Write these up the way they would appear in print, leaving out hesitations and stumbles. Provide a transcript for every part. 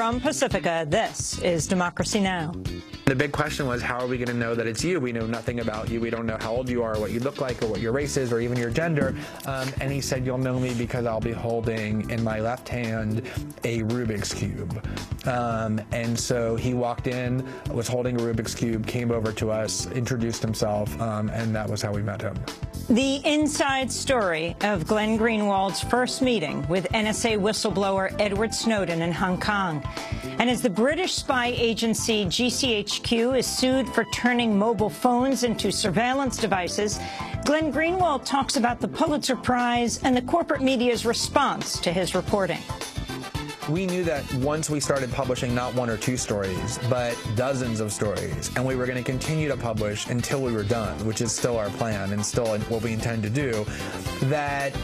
From Pacifica, this is Democracy Now! The big question was, how are we going to know that it's you? We know nothing about you. We don't know how old you are, what you look like, or what your race is, or even your gender. And he said, you'll know me because I'll be holding in my left hand a Rubik's Cube. And so he walked in, was holding a Rubik's Cube, came over to us, introduced himself, and that was how we met him. The inside story of Glenn Greenwald's first meeting with NSA whistleblower Edward Snowden in Hong Kong. And as the British spy agency GCHQ is sued for turning mobile phones into surveillance devices, Glenn Greenwald talks about the Pulitzer Prize and the corporate media's response to his reporting. We knew that once we started publishing not one or two stories, but dozens of stories, and we were going to continue to publish until we were done, which is still our plan and still what we intend to do, that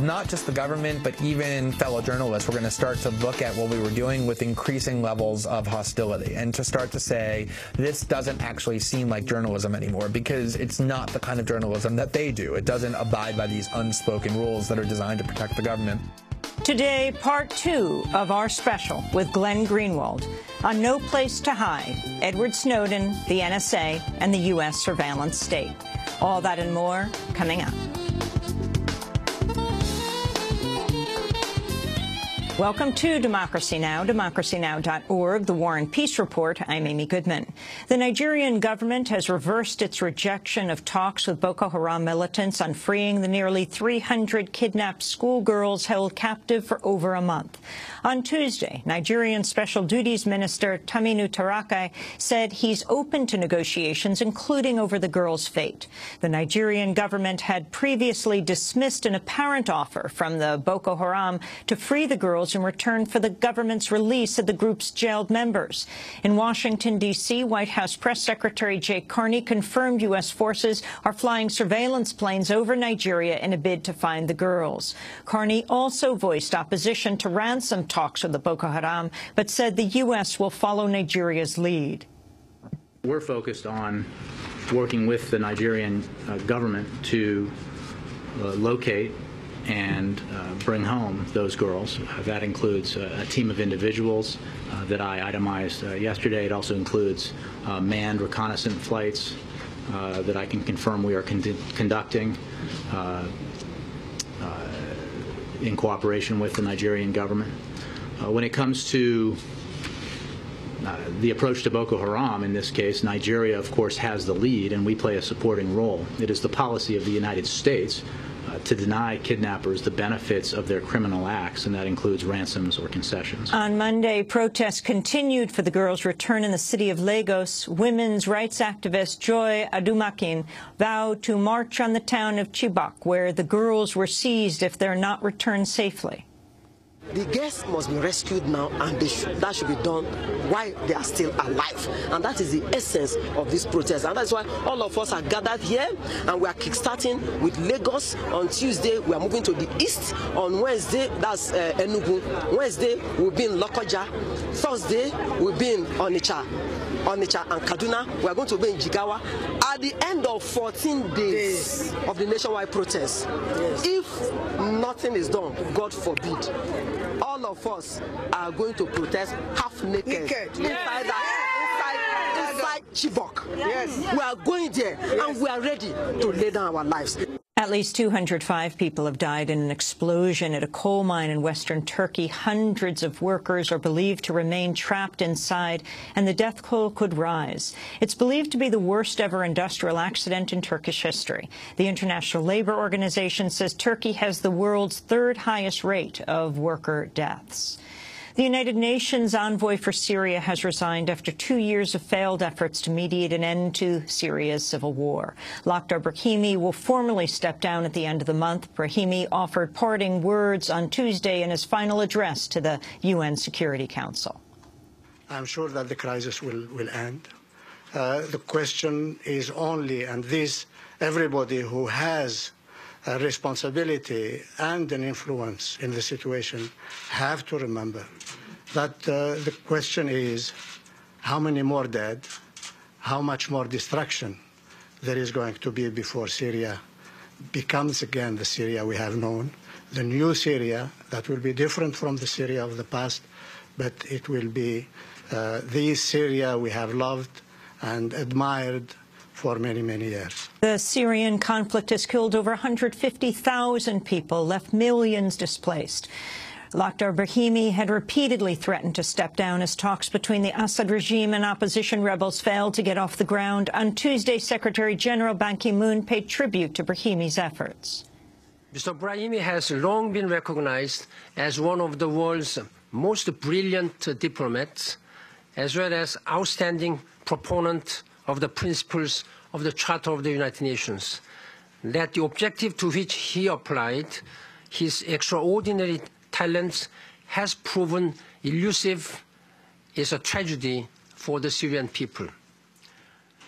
not just the government, but even fellow journalists were going to start to look at what we were doing with increasing levels of hostility and to start to say, this doesn't actually seem like journalism anymore because it's not the kind of journalism that they do. It doesn't abide by these unspoken rules that are designed to protect the government. Today, part 2 of our special with Glenn Greenwald on No Place to Hide, Edward Snowden, the NSA, and the U.S. surveillance state. All that and more coming up. Welcome to Democracy Now!, democracynow.org, the War and Peace Report. I'm Amy Goodman. The Nigerian government has reversed its rejection of talks with Boko Haram militants on freeing the nearly 300 kidnapped schoolgirls held captive for over a month. On Tuesday, Nigerian Special Duties Minister Taminu Tarakai said he's open to negotiations, including over the girls' fate. The Nigerian government had previously dismissed an apparent offer from the Boko Haram to free the girls in return for the government's release of the group's jailed members. In Washington, D.C., White House Press Secretary Jay Carney confirmed U.S. forces are flying surveillance planes over Nigeria in a bid to find the girls. Carney also voiced opposition to ransom talks with the Boko Haram, but said the U.S. will follow Nigeria's lead. We're focused on working with the Nigerian government to locate and bring home those girls. That includes a team of individuals that I itemized yesterday. It also includes manned reconnaissance flights that I can confirm we are conducting in cooperation with the Nigerian government. When it comes to the approach to Boko Haram, in this case, Nigeria, of course, has the lead, and we play a supporting role. It is the policy of the United States to deny kidnappers the benefits of their criminal acts, and that includes ransoms or concessions. On Monday, protests continued for the girls' return in the city of Lagos. Women's rights activist Joy Adumakin vowed to march on the town of Chibok, where the girls were seized if they're not returned safely. The girls must be rescued now, and that should be done while they are still alive. And that is the essence of this protest. And that's why all of us are gathered here, and we are kickstarting with Lagos. On Tuesday, we are moving to the east. On Wednesday, that's Enugu. Wednesday, we'll be in Lokoja. Thursday, we'll be in Onitsha and Kaduna. We are going to be in Jigawa. At the end of 14 days of the nationwide protest, if nothing is done, God forbid, all of us are going to protest half naked inside Chibok. Yes. We are going there, and we are ready to lay down our lives. At least 205 people have died in an explosion at a coal mine in western Turkey. Hundreds of workers are believed to remain trapped inside, and the death toll could rise. It's believed to be the worst ever industrial accident in Turkish history. The International Labour Organization says Turkey has the world's third highest rate of worker deaths. The United Nations envoy for Syria has resigned after 2 years of failed efforts to mediate an end to Syria's civil war. Lakhdar Brahimi will formally step down at the end of the month. Brahimi offered parting words on Tuesday in his final address to the UN Security Council. I'm sure that the crisis will end. The question is only, and this, everybody who has a responsibility and an influence in the situation have to remember that the question is how many more dead, how much more destruction there is going to be before Syria becomes again the Syria we have known, the new Syria that will be different from the Syria of the past, but it will be the Syria we have loved and admired for many, many years. The Syrian conflict has killed over 150,000 people, left millions displaced. Lakhdar Brahimi had repeatedly threatened to step down as talks between the Assad regime and opposition rebels failed to get off the ground. On Tuesday, Secretary General Ban Ki-moon paid tribute to Brahimi's efforts. Mr. Brahimi has long been recognized as one of the world's most brilliant diplomats, as well as outstanding proponent of the principles of the Charter of the United Nations. That the objective to which he applied his extraordinary talents has proven elusive is a tragedy for the Syrian people.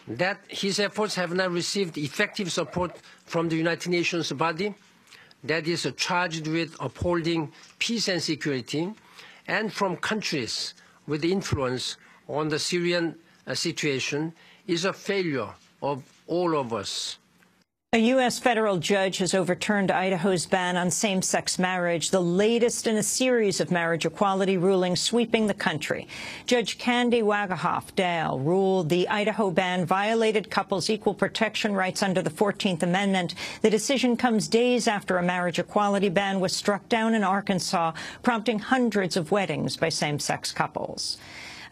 That his efforts have not received effective support from the United Nations body that is charged with upholding peace and security, and from countries with influence on the Syrian situation, is a failure of all of us. A U.S. federal judge has overturned Idaho's ban on same-sex marriage, the latest in a series of marriage equality rulings sweeping the country. Judge Candy Wagahoff Dale ruled the Idaho ban violated couples' equal protection rights under the 14th Amendment. The decision comes days after a marriage equality ban was struck down in Arkansas, prompting hundreds of weddings by same-sex couples.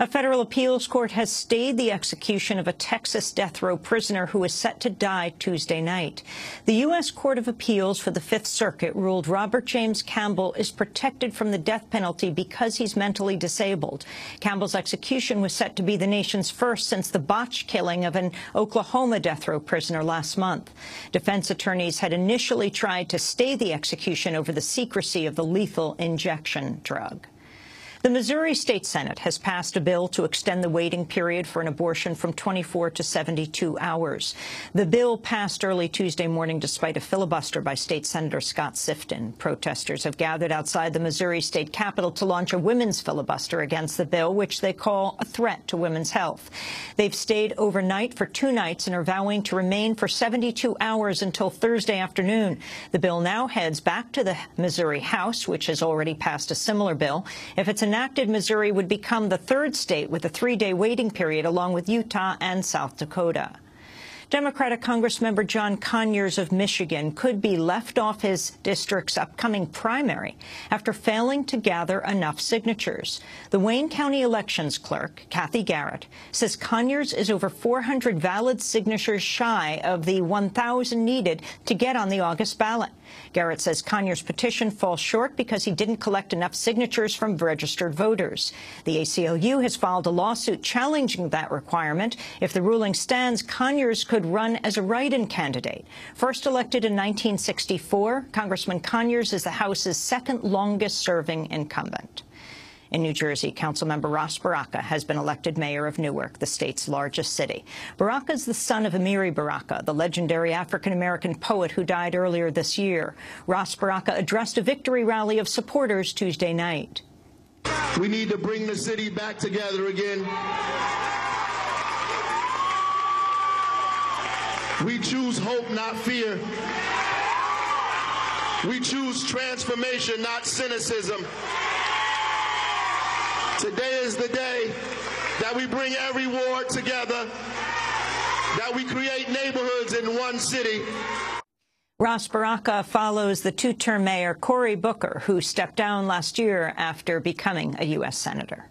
A federal appeals court has stayed the execution of a Texas death row prisoner who is set to die Tuesday night. The U.S. Court of Appeals for the Fifth Circuit ruled Robert James Campbell is protected from the death penalty because he's mentally disabled. Campbell's execution was set to be the nation's first since the botched killing of an Oklahoma death row prisoner last month. Defense attorneys had initially tried to stay the execution over the secrecy of the lethal injection drug. The Missouri State Senate has passed a bill to extend the waiting period for an abortion from 24 to 72 hours. The bill passed early Tuesday morning despite a filibuster by State Senator Scott Sifton. Protesters have gathered outside the Missouri State Capitol to launch a women's filibuster against the bill, which they call a threat to women's health. They've stayed overnight for 2 nights and are vowing to remain for 72 hours until Thursday afternoon. The bill now heads back to the Missouri House, which has already passed a similar bill. If it's enacted, Missouri would become the 3rd state with a 3-day waiting period, along with Utah and South Dakota. Democratic Congressmember John Conyers of Michigan could be left off his district's upcoming primary after failing to gather enough signatures. The Wayne County elections clerk, Kathy Garrett, says Conyers is over 400 valid signatures shy of the 1,000 needed to get on the August ballot. Garrett says Conyers' petition falls short because he didn't collect enough signatures from registered voters. The ACLU has filed a lawsuit challenging that requirement. If the ruling stands, Conyers could run as a write-in candidate. First elected in 1964, Congressman Conyers is the House's 2nd longest-serving incumbent. In New Jersey, Councilmember Ras Baraka has been elected mayor of Newark, the state's largest city. Baraka is the son of Amiri Baraka, the legendary African-American poet who died earlier this year. Ras Baraka addressed a victory rally of supporters Tuesday night. We need to bring the city back together again. We choose hope, not fear. We choose transformation, not cynicism. Today is the day that we bring every ward together, that we create neighborhoods in one city. Ras Baraka follows the 2-term mayor Cory Booker, who stepped down last year after becoming a U.S. senator.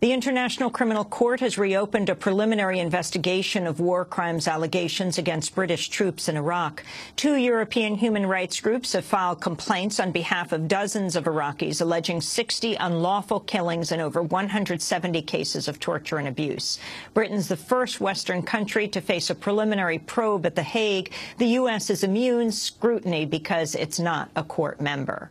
The International Criminal Court has reopened a preliminary investigation of war crimes allegations against British troops in Iraq. 2 European human rights groups have filed complaints on behalf of dozens of Iraqis, alleging 60 unlawful killings and over 170 cases of torture and abuse. Britain's the first Western country to face a preliminary probe at The Hague. The U.S. is immune scrutiny because it's not a court member.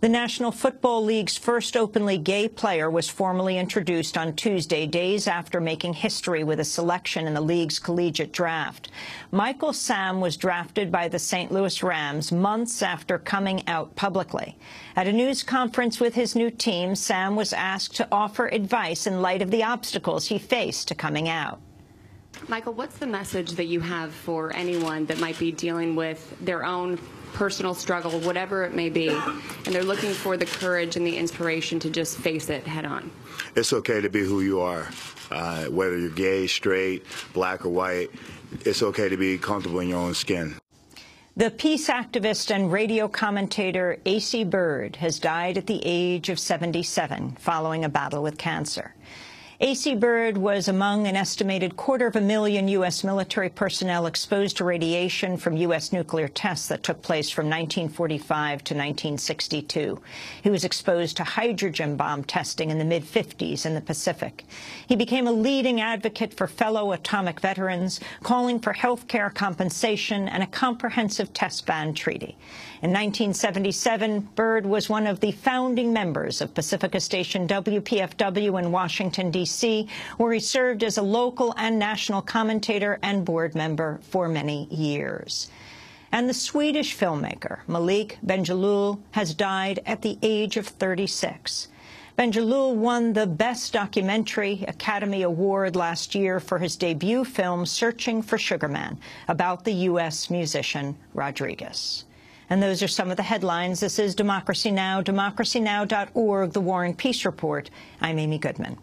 The National Football League's first openly gay player was formally introduced on Tuesday, days after making history with a selection in the league's collegiate draft. Michael Sam was drafted by the St. Louis Rams months after coming out publicly. At a news conference with his new team, Sam was asked to offer advice in light of the obstacles he faced to coming out. Michael, what's the message that you have for anyone that might be dealing with their own personal struggle, whatever it may be, and they're looking for the courage and the inspiration to just face it head on. It's okay to be who you are, whether you're gay, straight, black or white. It's okay to be comfortable in your own skin. The peace activist and radio commentator Acie Byrd has died at the age of 77 following a battle with cancer. Acie Byrd was among an estimated 250,000 U.S. military personnel exposed to radiation from U.S. nuclear tests that took place from 1945 to 1962. He was exposed to hydrogen bomb testing in the mid-50s in the Pacific. He became a leading advocate for fellow atomic veterans, calling for health care compensation and a comprehensive test ban treaty. In 1977, Byrd was one of the founding members of Pacifica Station WPFW in Washington, D.C., where he served as a local and national commentator and board member for many years. And the Swedish filmmaker Malik Bendjelloul has died at the age of 36. Bendjelloul won the Best Documentary Academy Award last year for his debut film Searching for Sugar Man, about the U.S. musician Rodriguez. And those are some of the headlines. This is Democracy Now!, democracynow.org, The War and Peace Report. I'm Amy Goodman.